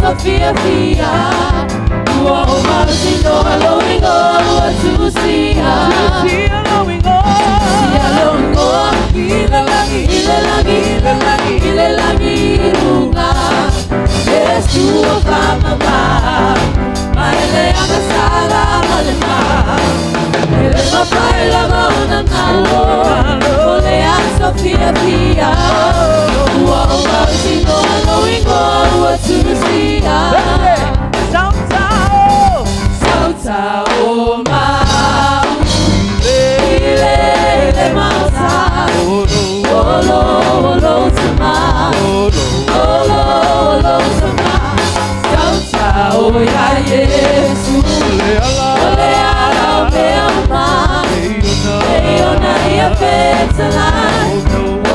Sophia Fia. You are mercy, no allowing all to see her. allowing all. Ilelangi runga. Yesu okama. Maele akasala malema. Ele mapaila mauna nalo. Ole a Sophia Fia. You are mercy, no allowing all to see her. Sautao ma. Ile mausa. Olo tama. Olo tama. Sautao ya Yesu. Ole ala meama. Eona ia petala.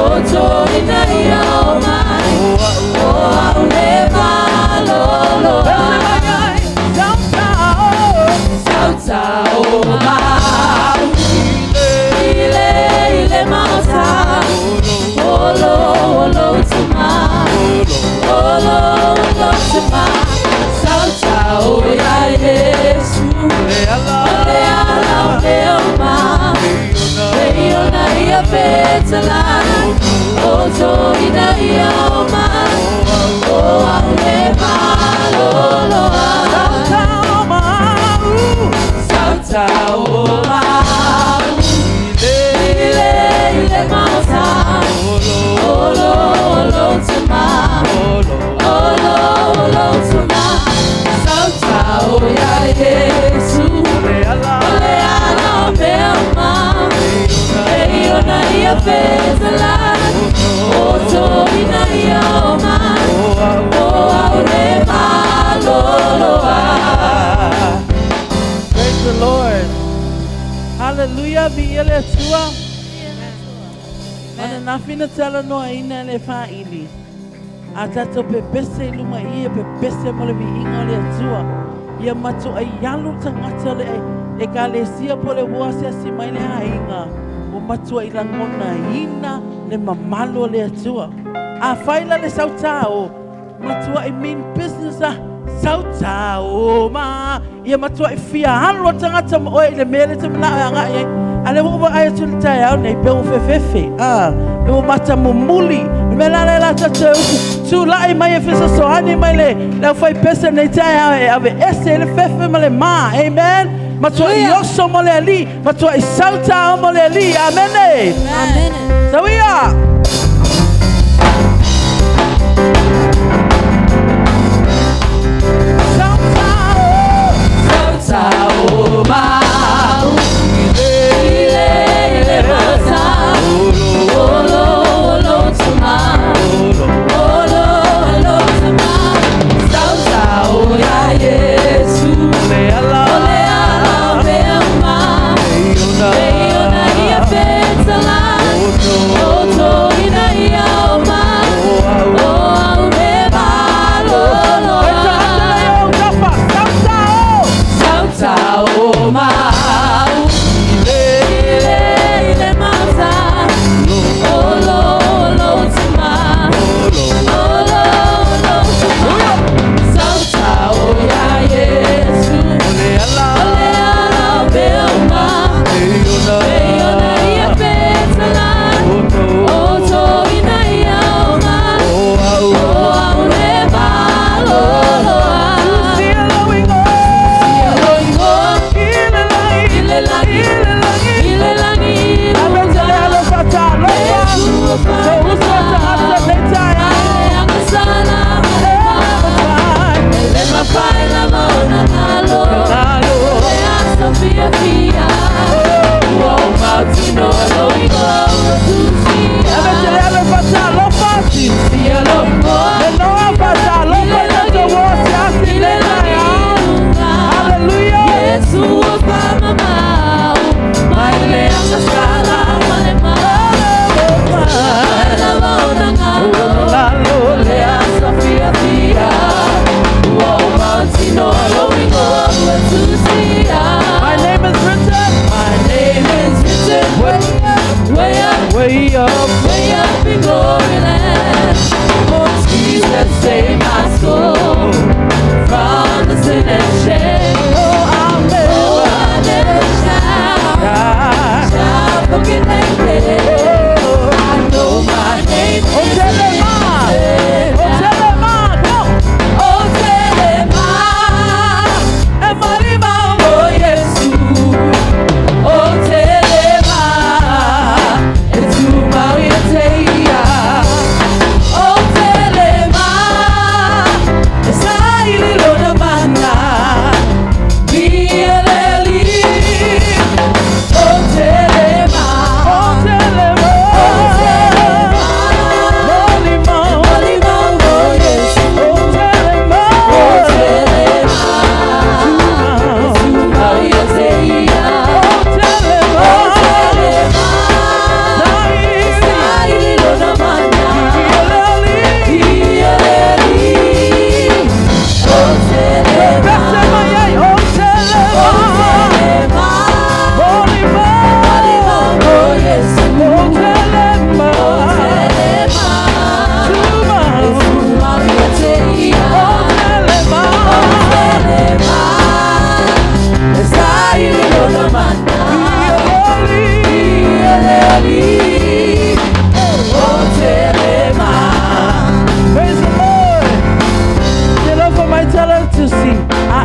Oto ina ia omai. O auleva lolo. Sautao ma. Ile mausa. Olo tama. Olo tama. Sautao ya Yesu. Ole ala meoma. Eona ia petala. Oto ina ia omai. O auleva lolo. Sautao ma. Ile mausa. Olo tama. Olo tama. Sautao ya Yesu. Ole ala meama. Eona ia petala. Oto ina ia omai. O auleva loloa. Praise the Lord. Hallelujah. Be Yeshua. Ana nafina tala no ina le faili. Atato pe bese luma ia pe bese mole vi inga le Yeshua. Ia matu ai yalu tangata le e kalesia pole wasa si mai le hainga. O matu ai langona ina le mamalo le Yeshua. A faila le sautao. Matu ai mean business Sautao ma. Ia matu ai fia halo tangata mo e le mele te mla nga ye. Ale wo ai tu tai au nei pe o fefefe. Pe o mata mumuli. Me la la tatu tu lai mai fesa so ani mai le. La foi pesa nei tai au e ave ese le fefe male ma. Amen. Matu ai yoso mo le ali. Matu ai sautao mo le ali. Amen. Amen. So we are. Sautao ma. Ile mausa. Olo tama. Olo tama. Sautao ya Yesu. Ole ala meama. Eona ia petala. Oto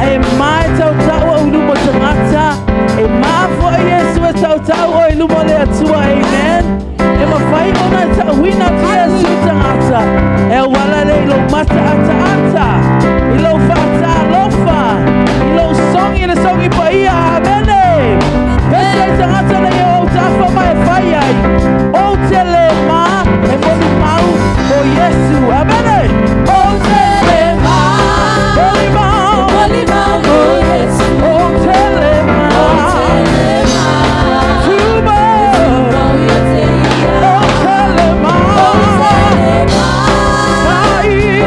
e mai tau tau o lumo tangata, e mafo e Yesu e tau tau o lumo le atua, amen. E mawhai ona e tau hina ti Yesu tangata, e wala le ilo mata ata ata, ilo fata lofa, ilo songi le songi pa ia, amene. Pese tangata le o tafa mai whai ai, o tele ma, e moni mau o Yesu, amene. O tele ma, moni mau, o Yesu, o tele ma, tuba, o tele ma, saili,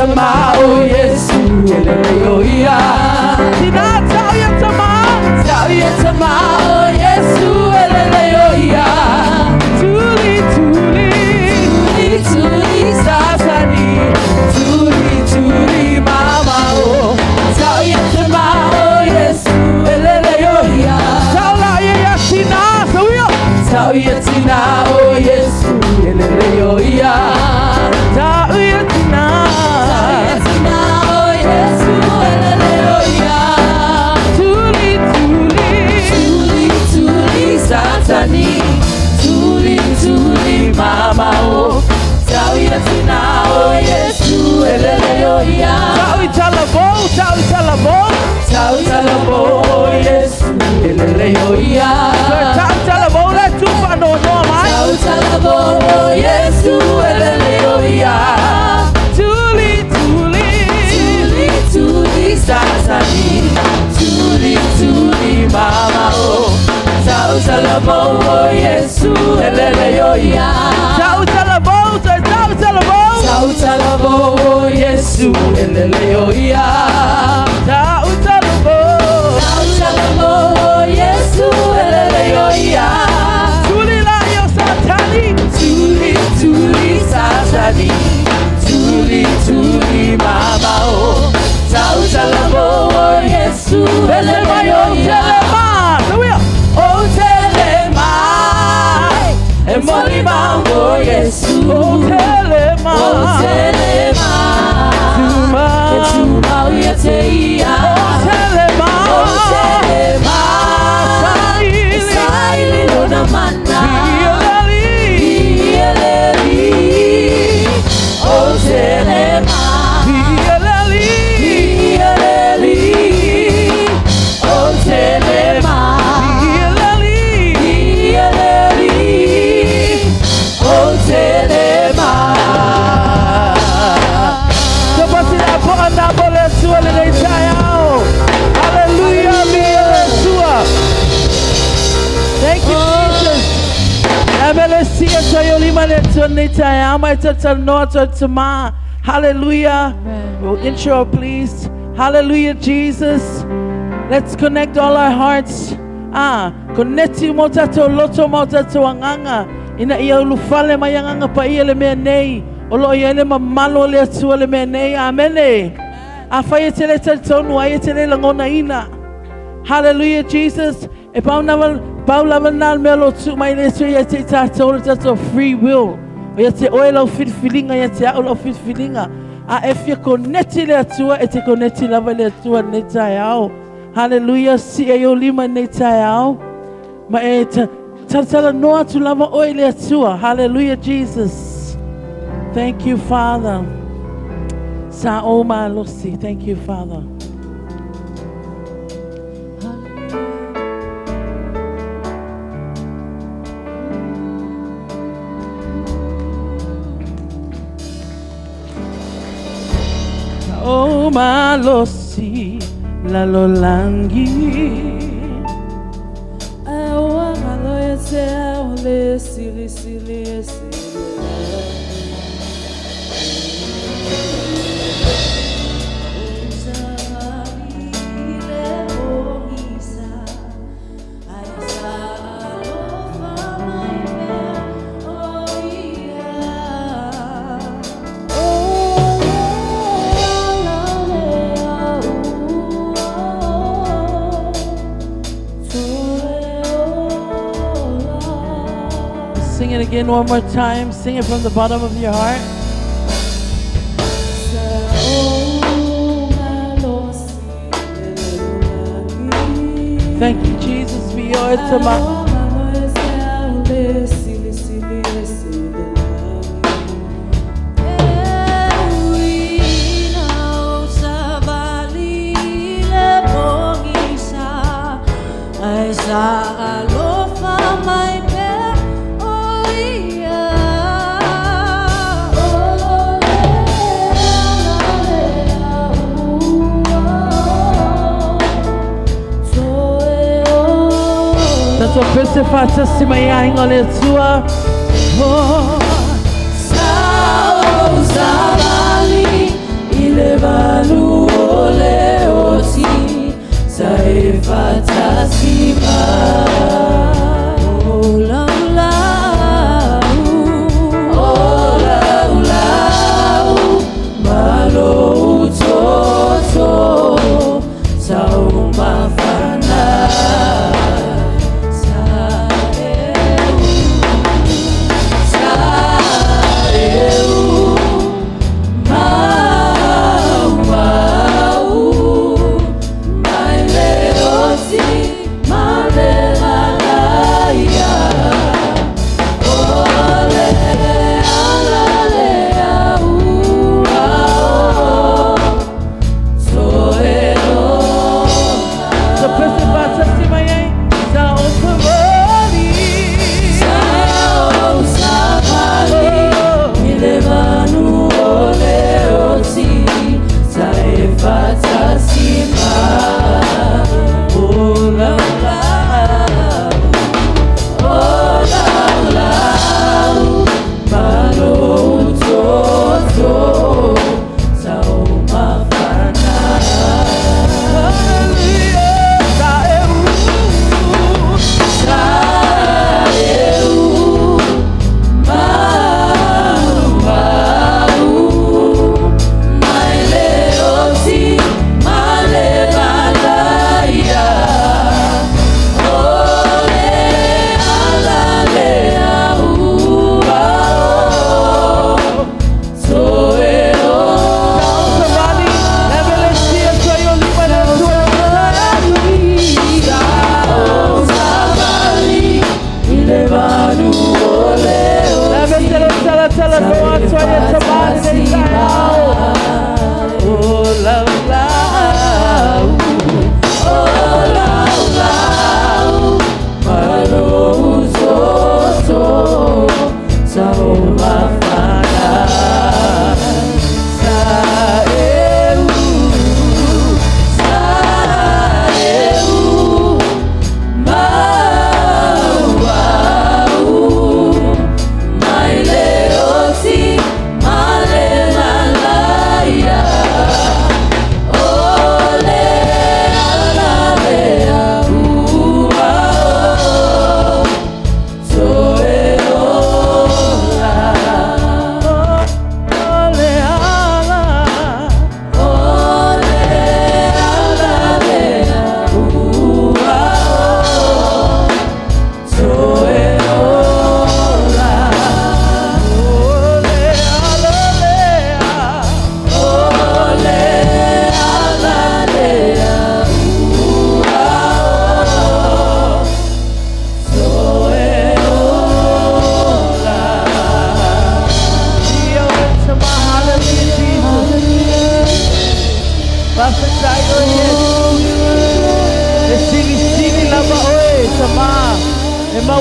Tama o Yesu hallelujah. Tina tau ya tama o Yesu hallelujah. Tuli sasani, tuli mama o. Tau ya tama o Yesu hallelujah. Tau la ya tina sauyo. Tau ya tina o Yesu hallelujah. Tau ya tina. Satani, tuli mama o, tau ya tina o Yesu hallelujah. Tau talabo o Yesu hallelujah. Tau talabo le tufa no mai. Tau talabo o Yesu hallelujah. Tuli satani, tuli mama o. Tau talabo o Yesu hallelujah. Tau talabo o Yesu hallelujah. Tau talabo o Yesu hallelujah. Tuli la yo satani, tuli satani, tuli mama o. Tau talabo o Yesu hallelujah. O telema, e moli mango Yesu. O telema, tuma uya teia. O telema, saili lona mana. Hieleli, o telema. Thank you, Jesus. Hallelujah. Intro, please. Hallelujah, Jesus. Let's connect all our hearts. Connecti motato loto motato anganga. Ina ia ulufale mayanganga pa ia le menei. Olo ia le mamalo le atua le menei. Amen. Afaya tele tonu aya tele langona ina. Hallelujah, Jesus. E Paula manal melo tu mai le so ia te tato tato free will. Ia te oilo fit feelinga ia te oilo fit feelinga. If you connect le atua e te connect lava le atua ne taiao. Hallelujah, si e o lima ne taiao. Ma e tatala noa tu lava oi le atua. Hallelujah, Jesus. Thank you, Father. Sa o ma losi. Thank you, Father. Oh malosi la lolangi. Awa maloya se ole sili sili sili. Sing it again one more time. Sing it from the bottom of your heart. Thank you, Jesus, for your tama. So Christopher testimony on it too. Oh, Sao Sabali Ilevanu Ole Oti Saifa Tasima Ola Ula Malo Utoto Sao Mafana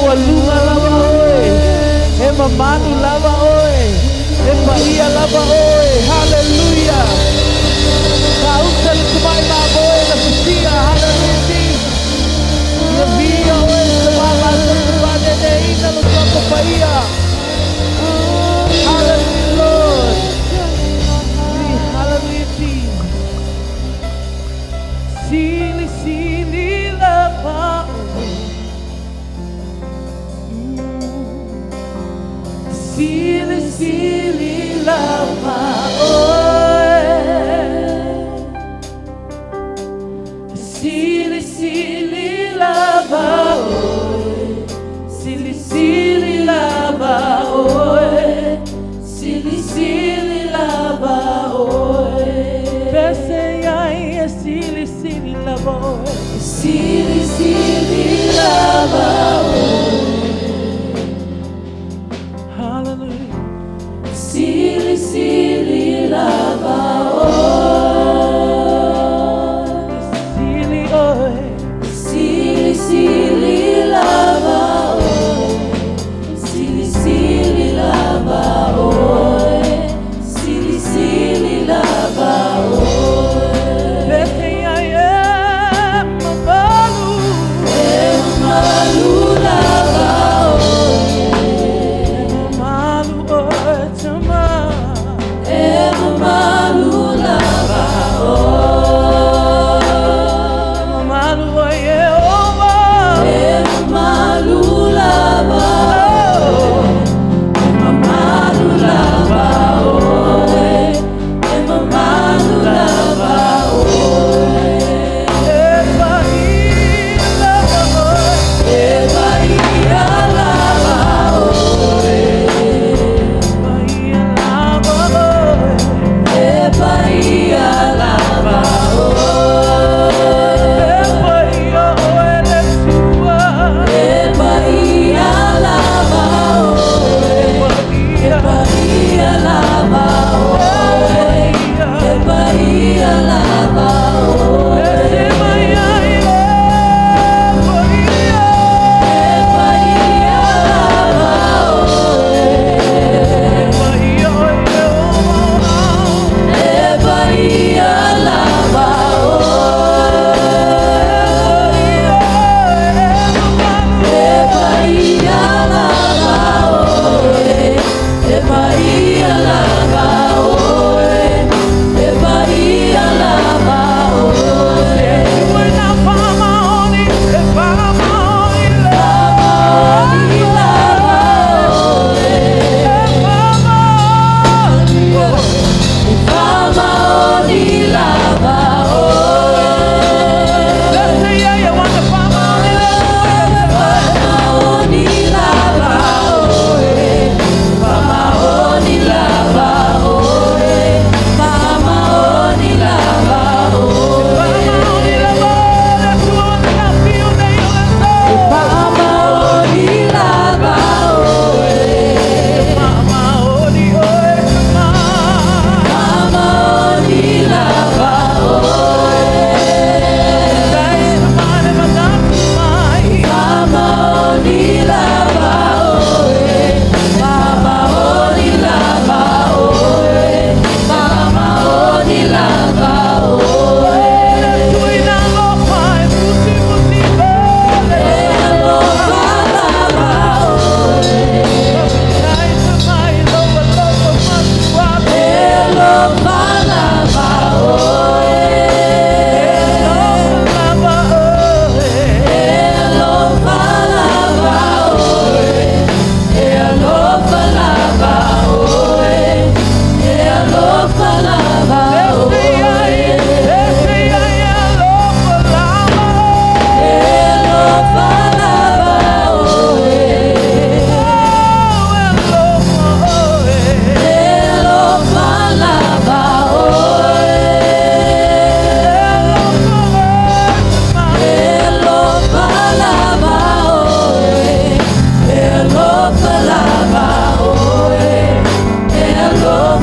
Walunga lava oi, Ema Manu lava oi, Ema Ia lava oi, hallelujah. Hallelujah, Lord. Hallelujah, Jesus. Sili, sili, lava. Sili, sili, lava. Sili, sili, lava. Sili, sili, lava. Sili, sili, lava. Bese ya sili, sili, lava. Sili, sili, lava. Hallelujah. Sili, sili, lava. Sili, sili, sili, lava. Sili, sili, lava. Sili, sili, lava. Bese ya mamalu. Mamalu, lava.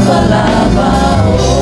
Palava, oh.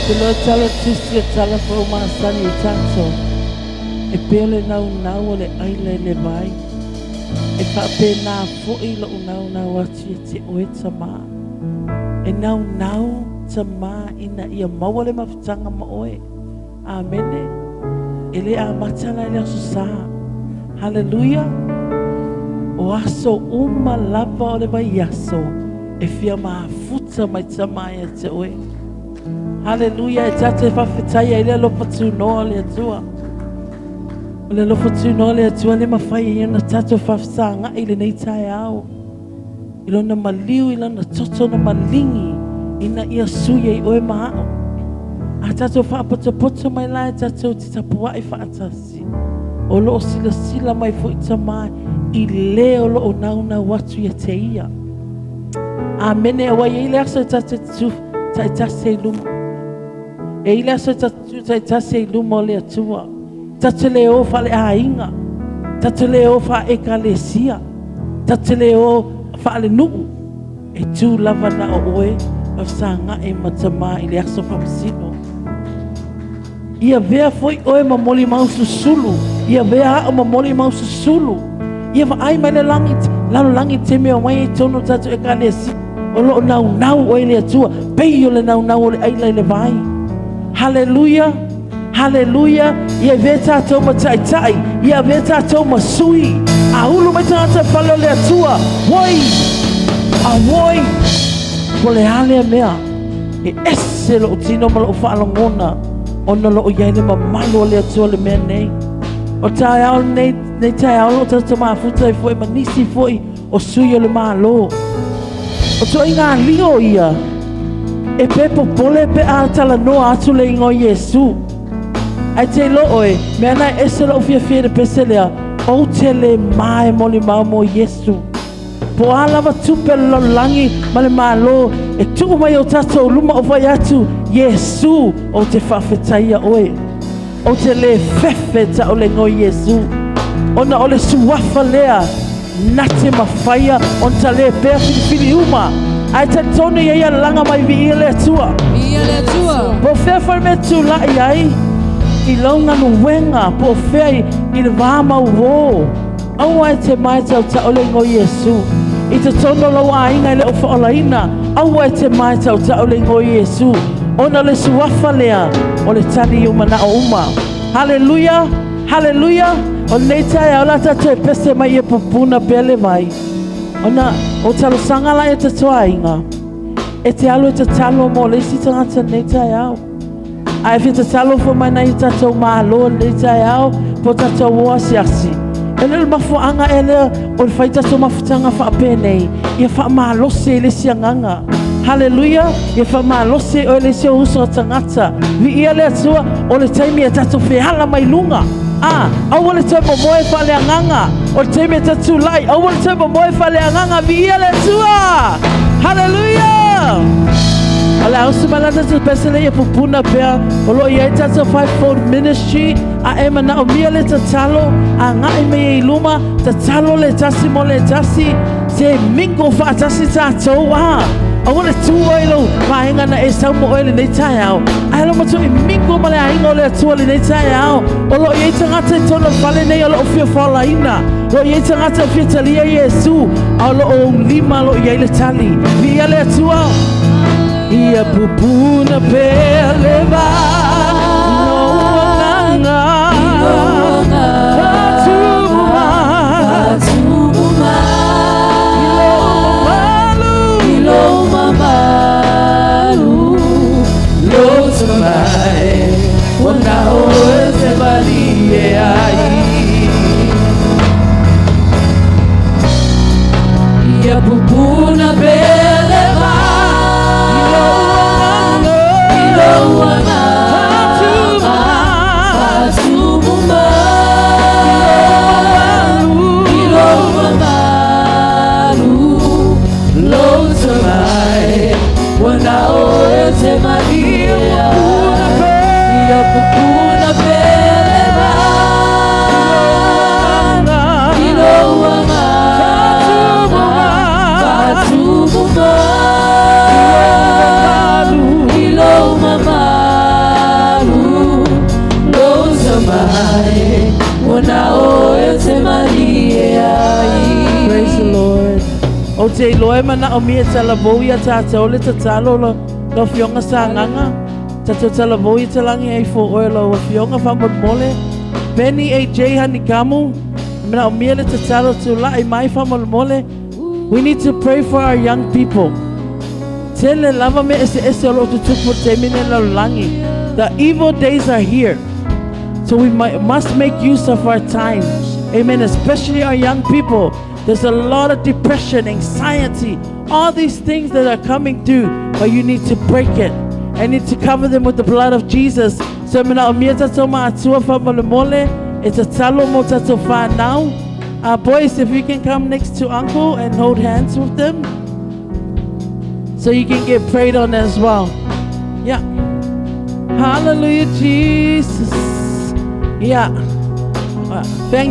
Telo tala tusi tala for masani tato. E pele nau le aile le vai. E whape nā fōi lo nau ati te oe ta mā. E nau ta mā ina ia maua le mawhitanga ma oe. Amene. E le a matala le aso sā. Hallelujah. O aso uma lava o le vai aso. E fia maa futa mai ta mā ia te oe. Hallelujah. E tate whawhitai e le lopa tu noa le atua. O le lofa tūnoa le atua le mawhai e ana tato whawhsanga i le nei tae au. I lona maliu i lona toto na malingi ina ia suia i oe mahao. A tato whaapoto mai lai tato ti tapua i whaatasi. O loo sila mai fu i tamai i leo loo nauna watu ia te ia. Amene awa i le aso tato tu tai tase i luma. E i le aso tato tai tase i luma o le atua. Tato leo fa le ainga. Tato leo fa ekalesia. Tato leo fa le nuu. E tu lava na o oe. Mafsanga e matama i le aso whamasino. Ia vea foi oe mamoli mausu sulu. Ia vea o mamoli mausu sulu. Ia va ai mai le langi te mea mai e tono tato ekalesia. O lo nau oe le atua. Pei o le nau o le aila i le vai. Hallelujah. Hallelujah. Ia vea tātou ma tai. Ia vea tātou ma sui. A ulu mai tātou whalo le atua. Woi. A woi. Ko le hale mea. E ese lo tino ma lo whaalongona. Ona lo iai le mamalo le atua le mea nei. O tae ao nei tae ao lo tātou maa futa i fwoi manisi fwoi. O sui o le maa lo. O to inga lio ia. E pe popole pe a tala noa atu le ingo Yesu. Ai te lo oe, mea nai ese lo fia de pese lea, o te le mae moli mau mo Yesu. Po a lava tupe lo langi ma le maa lo, e tuku mai o tato luma o vai atu, Yesu o te whawhetaia oe. O te le fefe ta o le ngoi Yesu. Ona o le suwafa lea, nate mawhaia, on ta le pēr whiwhiri uma. Ai te tonu ia langa mai vi ia le atua. Ia le atua. Po whewhare me tu lai ai. I launga no wenga po fei I le vama uwo. Au ai te mai tau ta ole ngo Yesu. I te tono lau a inga I le ofa ola ina. Au ai te mai tau ta ole ngo Yesu. Ona le suafa lea. O le tani uma na o uma. Hallelujah. Hallelujah. O nei tae au la tato e pese mai e pupuna pele mai. Ona o talo sangala e te toa inga. E te alu e te talo mo le si tangata nei tae au. Ai fita talo fo mai nei tatou malo nei tai au po tatou o asiasi. Ele mafuanga ele o fai tatou mafutanga fa penei. Ia fa malose le sianganga. Hallelujah. Ia fa malose o le se uso tangata. Vi ia le atua o le taimi e tatou fehala mai lunga. Au le taimi moe fa le anganga. O le taimi e tatou lai. Au le taimi moe fa le anganga. Vi ia le atua. Hallelujah. Ala usu malata te pesele e pupuna pea o lo ia tata fivefold ministry a ema na o mia le tatalo a ngai me i luma tatalo le tasi mo le tasi se mingo fa tasi tatou a le tua i lo maenga na e sau mo ele nei tai au a lo matu i mingo ma le ainga o le atua le nei tai au o lo ia tangata i tono fale nei o lo fia fala ina lo ia tangata fia talia Yesu a lo o lima lo ia le tali via le atua ia pupuna pele va no nganga atuma ilo mamalu lo tumai wana o se valie ai ia pupuna pele va Mama te loe mana o mia tala voia tātou le tatalo lo fionga sa nganga. Tātou tala voia talangi ai fo oe lo fionga whamot mole. Benny AJ Hanikamu, mana o mia le tatalo tu la i mai whamot mole. We need to pray for our young people. Tele lava me ese lo tutupo te mine la langi. The evil days are here. So we must make use of our time. Amen. Especially our young people. There's a lot of depression, anxiety, all these things that are coming through, but you need to break it. I need to cover them with the blood of Jesus. So it's a talo mo tato fa now. Boys, if you can come next to Uncle and hold hands with them, so you can get prayed on as well. Yeah. Hallelujah, Jesus. Yeah. Praise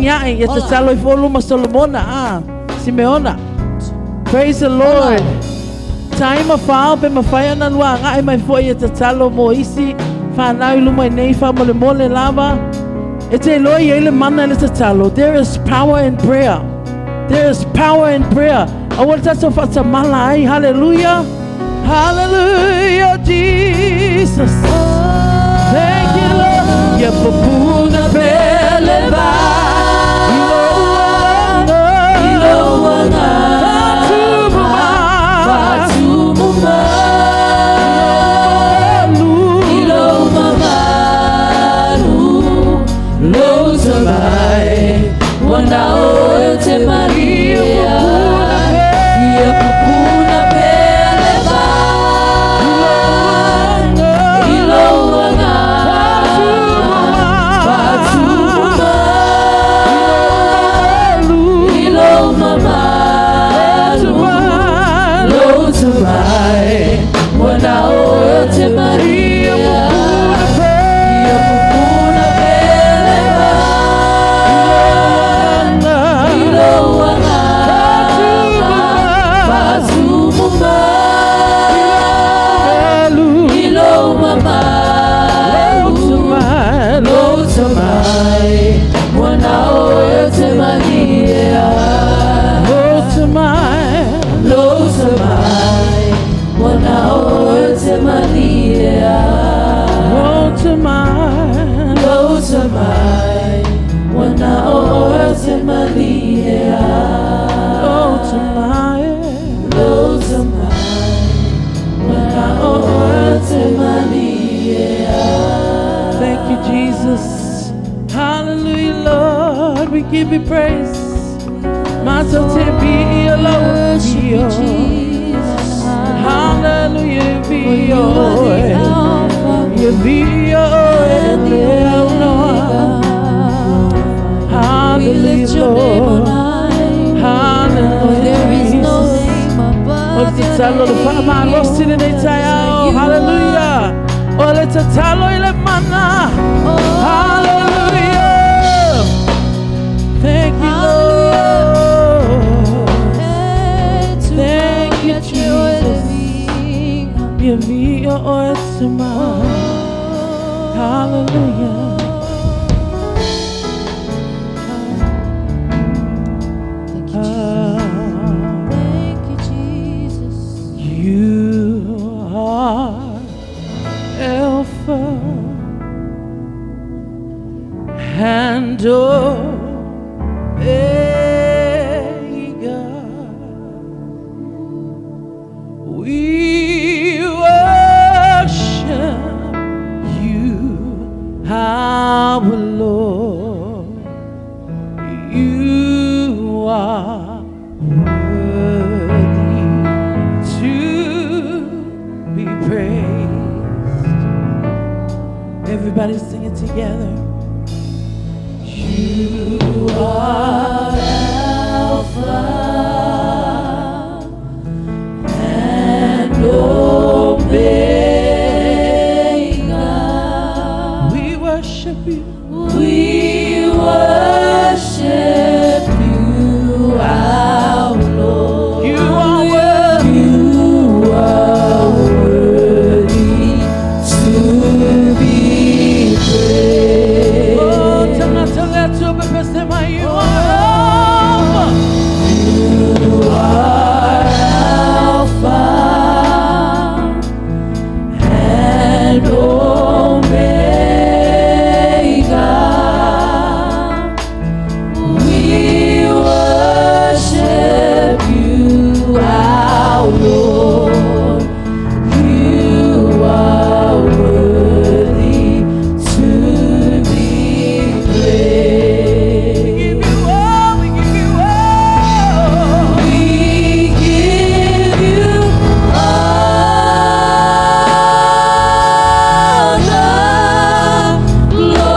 the Lord. Time of fall, be mafaya na lua nga ay may foya tatalo mo isi fa na lumay nei fa mole mole lava. Ete lo yele mana le tatalo. There is power in prayer. There is power in prayer. I want to fa ta malai. Hallelujah. Hallelujah, Jesus. Thank you, Lord. Ya popuna beleva. Thank you, Jesus. Hallelujah, Lord. We give you praise. Hallelujah, Lord. Hallelujah. There is no name above your name. Hallelujah. Oh, let's talo ile mana. Hallelujah. Thank you, Lord. Thank you, Jesus. Give me your oil to mine. Hallelujah. Thank you, Jesus. You are Alpha and Omega. We worship you, our Lord. You are worthy to be praised. Everybody sing it together. You are Alpha and Omega. We worship you. We worship you, our Lord. You are worthy. You are worthy to be praised. Oh, tell to be praised, my you are. You are and Omega. We worship you, our Lord. You are worthy to be praised. We give you all, we give you all. We give you all the glory.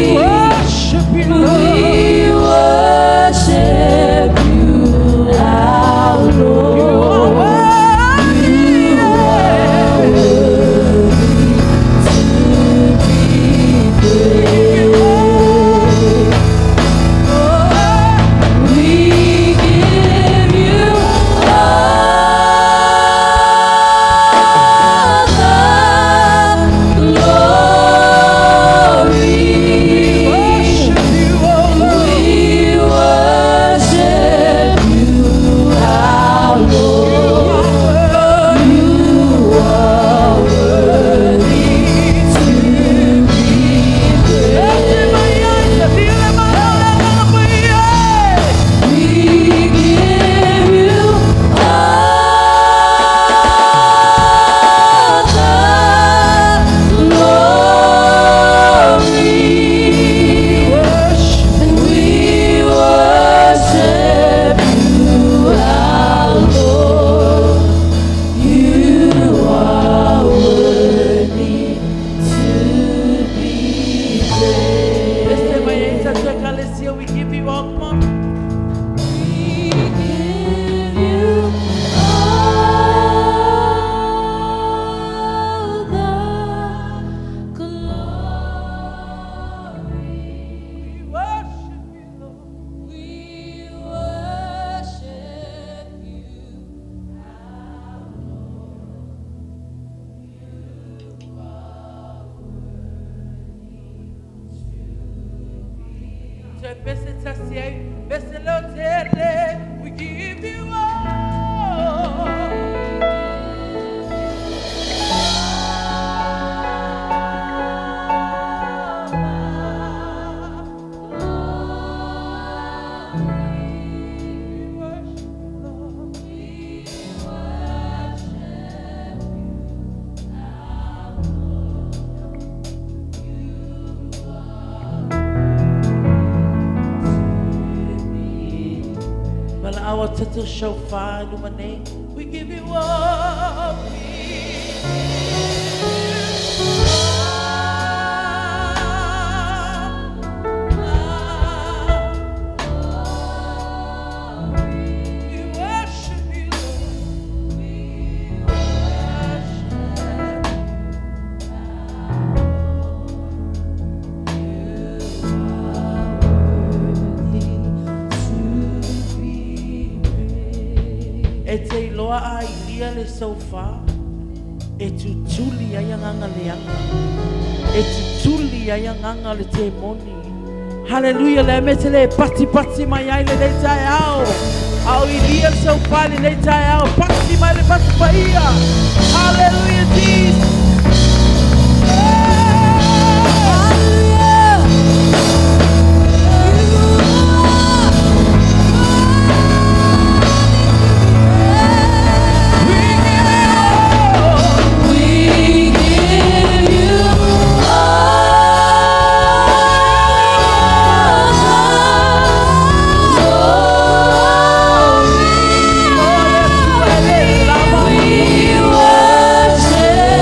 We worship you, Lord. We worship you, our Lord. You are worthy to be praised. We give you all the glory. We worship you, oh Lord. We worship you, our Lord. You are worthy to be praised. We give you all the glory. We worship you, our Lord. You are worthy to be praised. We give you all, come on. We give you all the glory. We worship you, Lord. We worship you, our So best it's a say, best it's a tell, we give you all. But our title shofar illuminate, we give you all. We worship you, Lord. We worship e te loa a ilia le sofa, e tu tuli ai nganga leanga, e tu tuli ai nganga le te moni. Hallelujah, le mete le pati pati mai ai le tai au, au ilia sofa le tai au, pati mai le pati paia. Hallelujah, Jesus. We worship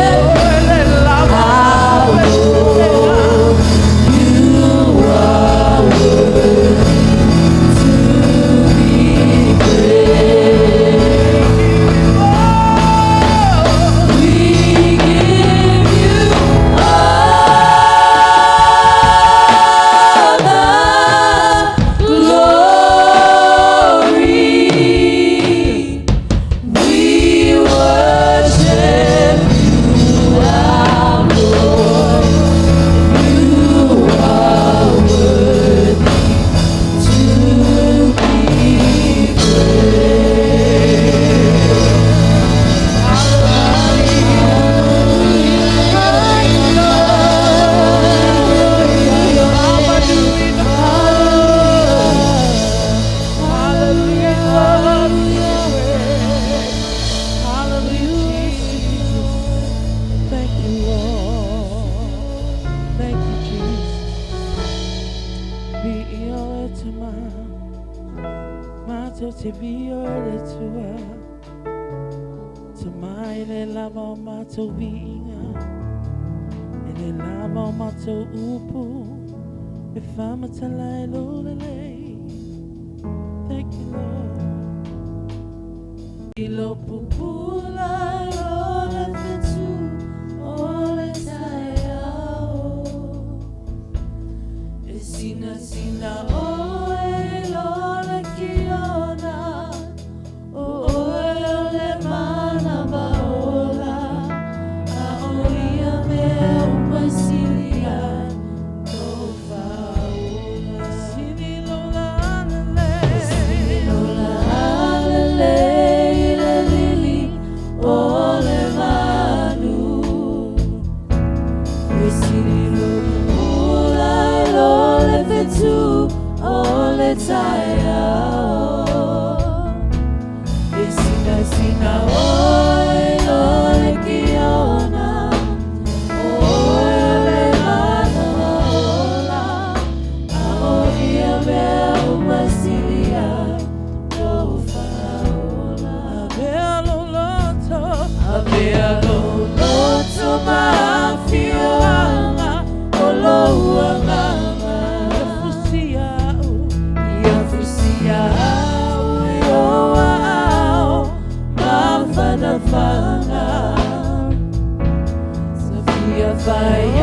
via le tua Te mai le lava o mātou vinga E le lava o mātou upu E whamatala e lolelei Thank you, Lord Ilo pupula lola fetu Ole tai ao E sina sina oe lola kiona O oe ole mana baola A oia mea umasilia No faola Sini lola alele Sini lola alele Ile lili ole manu E sini lola Lole fetu ole taia E sina sina oe lole kiona Oe ole mana maola A oia mea umasilia no faola Avea loloto Avea loloto mafioanga Olohuanga Fire